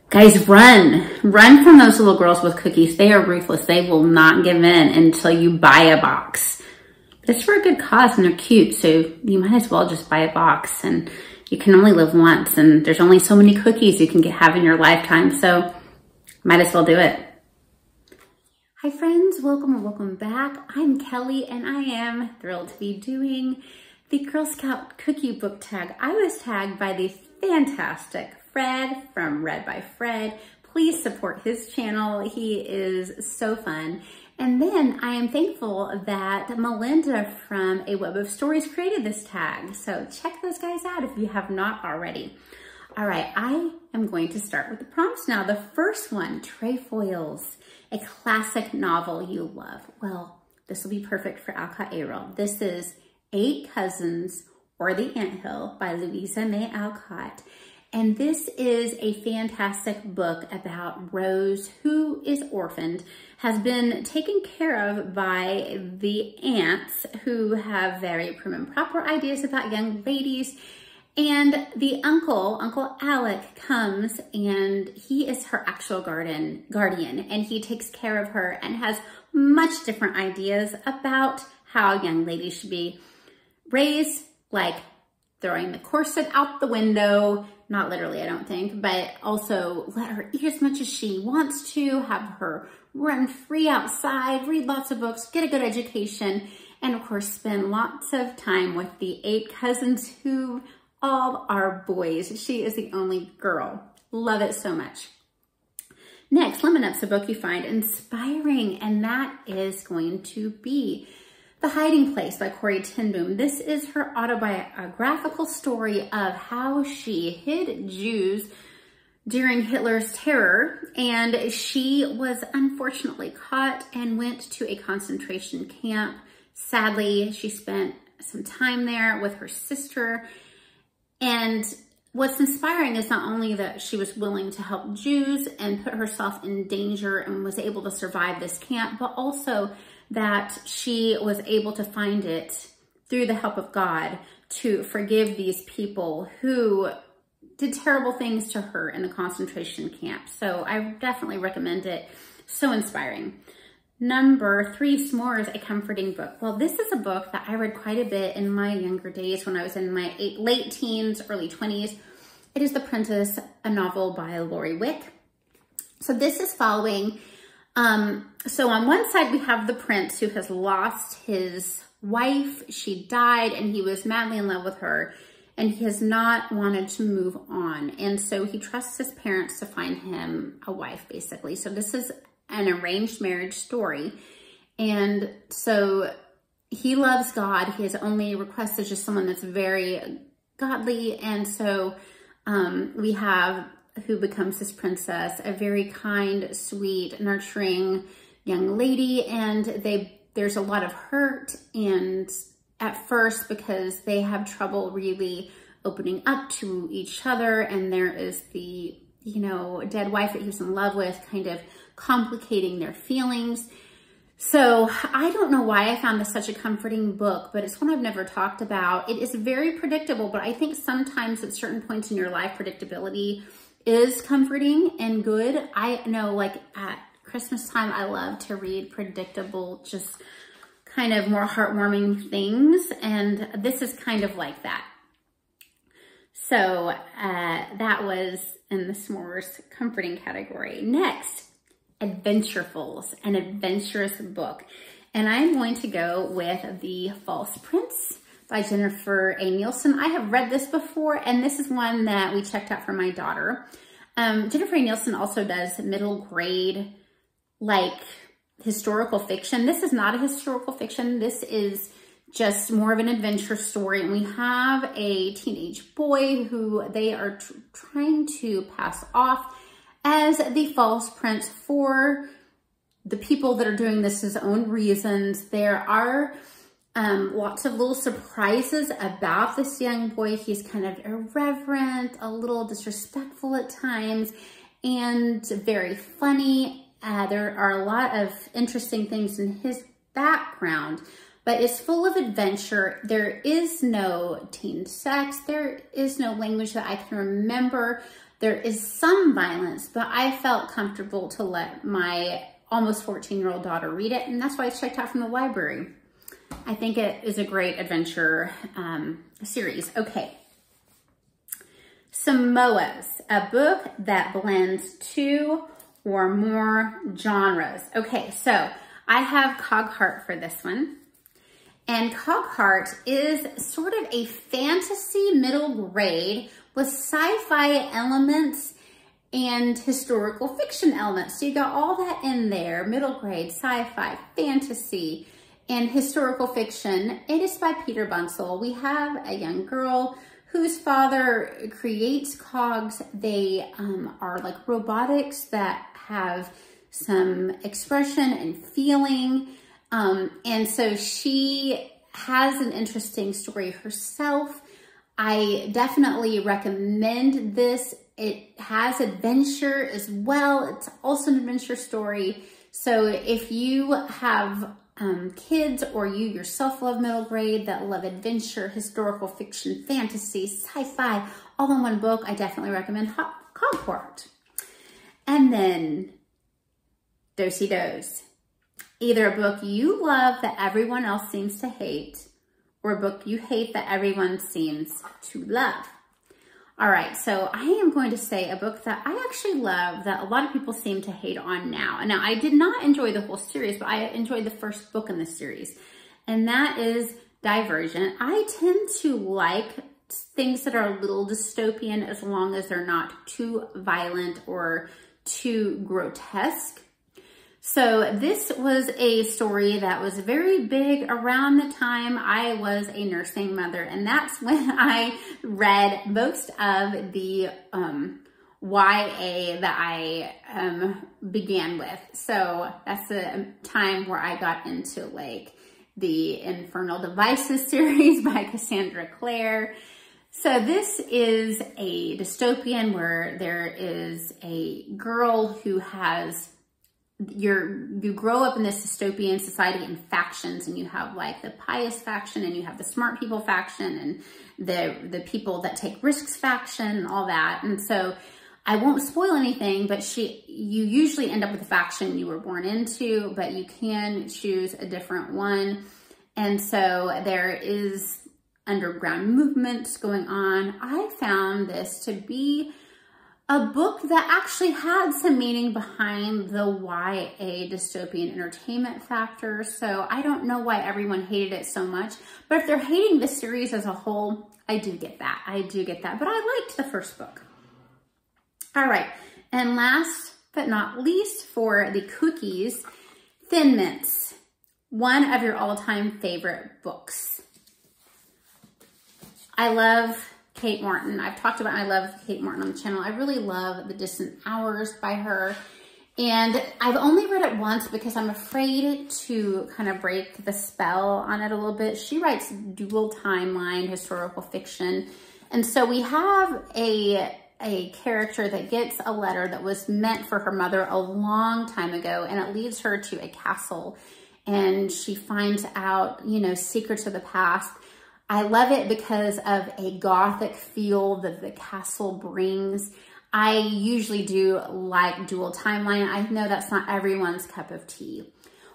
Guys, run. Run from those little girls with cookies. They are ruthless. They will not give in until you buy a box. But it's for a good cause and they're cute, so you might as well just buy a box. And you can only live once, and there's only so many cookies you can have in your lifetime, so might as well do it. Hi friends, welcome or welcome back. I'm Kelly and I am thrilled to be doing the Girl Scout cookie book tag. I was tagged by the fantastic Fred from Read by Fred. Please support his channel. He is so fun. And then I am thankful that Melinda from A Web of Stories created this tag. So check those guys out if you have not already. All right, I am going to start with the prompts now. The first one, Trefoils, a classic novel you love. Well, this will be perfect for Alcott Aaron. This is 8 Cousins or the Anthill by Louisa May Alcott. And this is a fantastic book about Rose, who is orphaned, has been taken care of by the aunts who have very prim and proper ideas about young ladies. And the Uncle Alec, comes and he is her actual guardian, and he takes care of her and has much different ideas about how young ladies should be raised, like throwing the corset out the window, not literally, I don't think, but also let her eat as much as she wants to, have her run free outside, read lots of books, get a good education, and of course, spend lots of time with the 8 cousins who all are boys. She is the only girl. Love it so much. Next, Lemon Up's a book you find inspiring, and that is going to be The Hiding Place by Corrie ten Boom. This is her autobiographical story of how she hid Jews during Hitler's terror, and she was unfortunately caught and went to a concentration camp. Sadly, she spent some time there with her sister, and what's inspiring is not only that she was willing to help Jews and put herself in danger and was able to survive this camp, but also that she was able to find it through the help of God to forgive these people who did terrible things to her in the concentration camp. So I definitely recommend it. So inspiring. Number 3, S'mores, a comforting book. Well, this is a book that I read quite a bit in my younger days when I was in my late teens, early 20s. It is The Princess, a novel by Lori Wick. So this is following so on one side, we have the prince who has lost his wife. She died and he was madly in love with her and he has not wanted to move on. And so he trusts his parents to find him a wife, basically. So this is an arranged marriage story. And so he loves God. His only request is just someone that's very godly. And so we have who becomes his princess, a very kind, sweet, nurturing young lady. And there's a lot of hurt and at first because they have trouble really opening up to each other. And there is the, dead wife that he was in love with kind of complicating their feelings. So I don't know why I found this such a comforting book, but it's one I've never talked about. It is very predictable, but I think sometimes at certain points in your life, predictability is comforting and good. I know, like at Christmas time, I love to read predictable, just kind of more heartwarming things. And this is kind of like that. So that was in the S'mores comforting category. Next, Adventurefuls, an adventurous book. And I'm going to go with The False Prince by Jennifer A. Nielsen. I have read this before, and this is one that we checked out for my daughter. Jennifer A. Nielsen also does middle grade, like historical fiction. This is not a historical fiction. This is just more of an adventure story. And we have a teenage boy who they are trying to pass off as the false prince for the people that are doing this his own reasons. There are lots of little surprises about this young boy. He's kind of irreverent, a little disrespectful at times, and very funny. There are a lot of interesting things in his background, but it's full of adventure. There is no teen sex. There is no language that I can remember. There is some violence, but I felt comfortable to let my almost 14-year-old daughter read it, and that's why it's checked out from the library. I think it is a great adventure series. Okay. Samoas, a book that blends 2 or more genres. Okay, so I have Cogheart for this one. And Cogheart is sort of a fantasy middle grade with sci-fi elements and historical fiction elements. So you got all that in there, middle grade, sci-fi, fantasy, and historical fiction. It is by Peter Bunsell. We have a young girl whose father creates cogs. They are like robotics that have some expression and feeling. And so she has an interesting story herself. I definitely recommend this. It has adventure as well. It's also an adventure story. So if you have kids or you yourself love middle grade that love adventure, historical fiction, fantasy, sci-fi, all in one book, I definitely recommend Cogheart. And then Do-si-dos. Either a book you love that everyone else seems to hate, or a book you hate that everyone seems to love. All right, so I am going to say a book that I actually love that a lot of people seem to hate on now. Now, I did not enjoy the whole series, but I enjoyed the first book in the series, and that is Divergent. I tend to like things that are a little dystopian as long as they're not too violent or too grotesque. So this was a story that was very big around the time I was a nursing mother, and that's when I read most of the YA that I began with. So that's a time where I got into like the Infernal Devices series by Cassandra Clare. So this is a dystopian where there is a girl who has you grow up in this dystopian society in factions, and you have like the pious faction, and you have the smart people faction, and the people that take risks faction, and all that. And so I won't spoil anything, but you usually end up with the faction you were born into, but you can choose a different one. And so there is underground movements going on. I found this to be a book that actually had some meaning behind the YA dystopian entertainment factor. So I don't know why everyone hated it so much, but if they're hating the series as a whole, I do get that. I do get that, but I liked the first book. All right, and last but not least for the cookies, Thin Mints, one of your all-time favorite books. I love Kate Morton. I've talked about I love Kate Morton on the channel. I really love The Distant Hours by her. And I've only read it once because I'm afraid to kind of break the spell on it a little bit. She writes dual timeline historical fiction. And so we have a character that gets a letter that was meant for her mother a long time ago, and it leads her to a castle, and she finds out, you know, secrets of the past. I love it because of a gothic feel that the castle brings. I usually do like dual timeline. I know that's not everyone's cup of tea.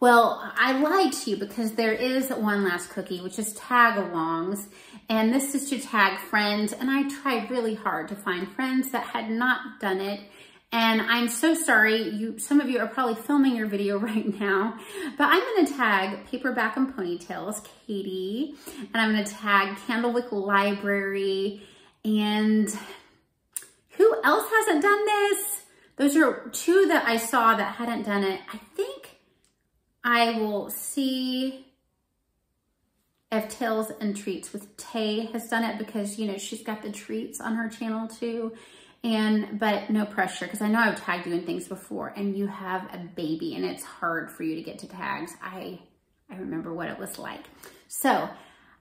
Well, I lied to you because there is one last cookie, which is Tagalongs. And this is to tag friends. And I tried really hard to find friends that had not done it. And I'm so sorry, some of you are probably filming your video right now, but I'm gonna tag Paperback and Ponytails, Katie, and I'm gonna tag Candlewick Library, and who else hasn't done this? Those are 2 that I saw that hadn't done it. I think I will see if Tales and Treats with Tay has done it, because, you know, she's got the treats on her channel too. But no pressure, because I know I've tagged you in things before, and you have a baby and it's hard for you to get to tags. I remember what it was like. So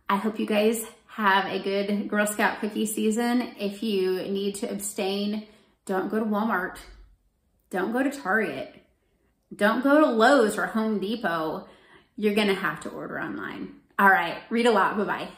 I hope you guys have a good Girl Scout cookie season. If you need to abstain, don't go to Walmart. Don't go to Target. Don't go to Lowe's or Home Depot. You're gonna have to order online. All right, read a lot, bye-bye.